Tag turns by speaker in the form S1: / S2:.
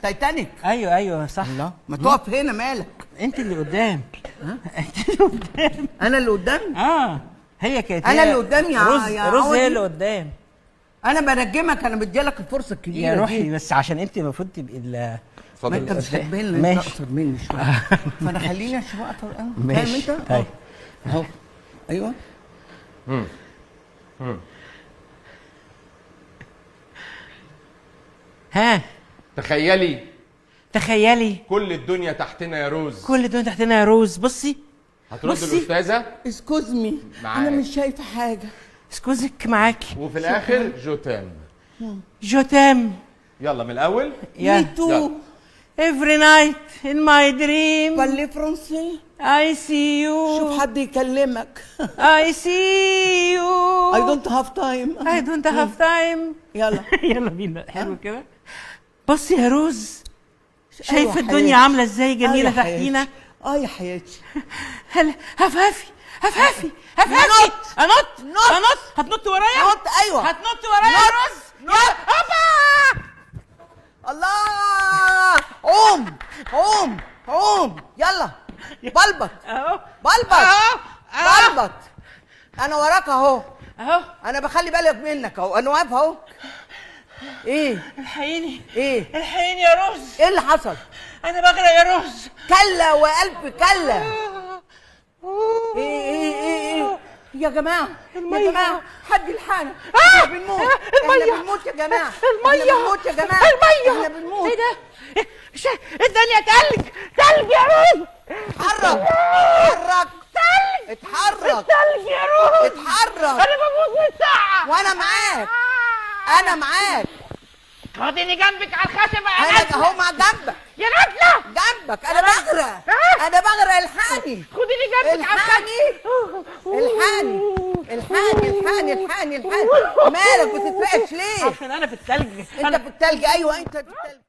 S1: تايتانيك.
S2: ايوه صح.
S1: الله، ما تقف هنا مالك؟
S2: انت اللي قدام. انت اللي قدام.
S1: انا اللي قدام؟
S2: هي كانت
S1: انا اللي قدام يا
S2: رز هي اللي قدام.
S1: انا بنجمك، انا بديلك الفرصه الكبيره
S2: يا روحي بس عشان انت المفروض تبقي
S1: ما انت مش هتبين لي، انت اقصر مني شويه فانا خليني اشوف اقطر. فاهم انت؟ اهو. ايوه.
S2: ها تخيلي
S3: كل الدنيا تحتنا يا روز.
S2: كل الدنيا تحتنا يا روز. بصي
S3: هترد الاستاذه
S1: اسكوز مي، انا مش شايفه حاجه.
S2: اسكوزك معاكي.
S3: وفي الاخر
S2: جوتام.
S3: يلا من الاول.
S1: مي تو.
S2: Every night in my dream
S1: بالي فرنسي.
S2: I see you.
S1: شوف حد يكلمك.
S2: I see you.
S1: I don't have time.
S2: I don't have time.
S1: يلا
S2: يلا بينا. حلو كده. بصي يا روز، شايفه الدنيا عامله ازاي جميله تحتينا.
S1: يا حياتي.
S2: هفهفي انط. هتنط ورايا؟
S1: نط. ايوه
S2: هتنط ورايا يا روز.
S1: هوبا. الله. قوم يلا. بلبط
S2: اهو.
S1: بلبط. انا وراك اهو. انا بخلي بالك منك اهو. انا واقف اهو. ايه؟
S2: الحقيني.
S1: ايه؟
S2: الحقيني يا روز.
S1: ايه اللي حصل؟
S2: انا بغرق يا روز.
S1: كلا وقلب كلا. ايه يا جماعه، يا جماعه حد يلحقنا. احنا بنموت. احنا بنموت يا جماعه. احنا بنموت يا جماعه. احنا بنموت.
S2: ايه ده؟ الدنيا تلج يا روز.
S1: اتحرك.
S2: تلج يا روز.
S1: اتحرك.
S2: انا بموت من الساعه.
S1: وانا معاك.
S2: خديني جنبك على الخشبه يا
S1: انا
S2: نجله.
S1: اهو مع جنبك.
S2: يا نجله
S1: جنبك. انا بغرق. الحقني.
S2: خديني جنبك على
S1: الحقني. مالك بتترعش ليه؟
S2: عشان انا في التلج.
S1: انت في التلج. ايوه انت في التلج.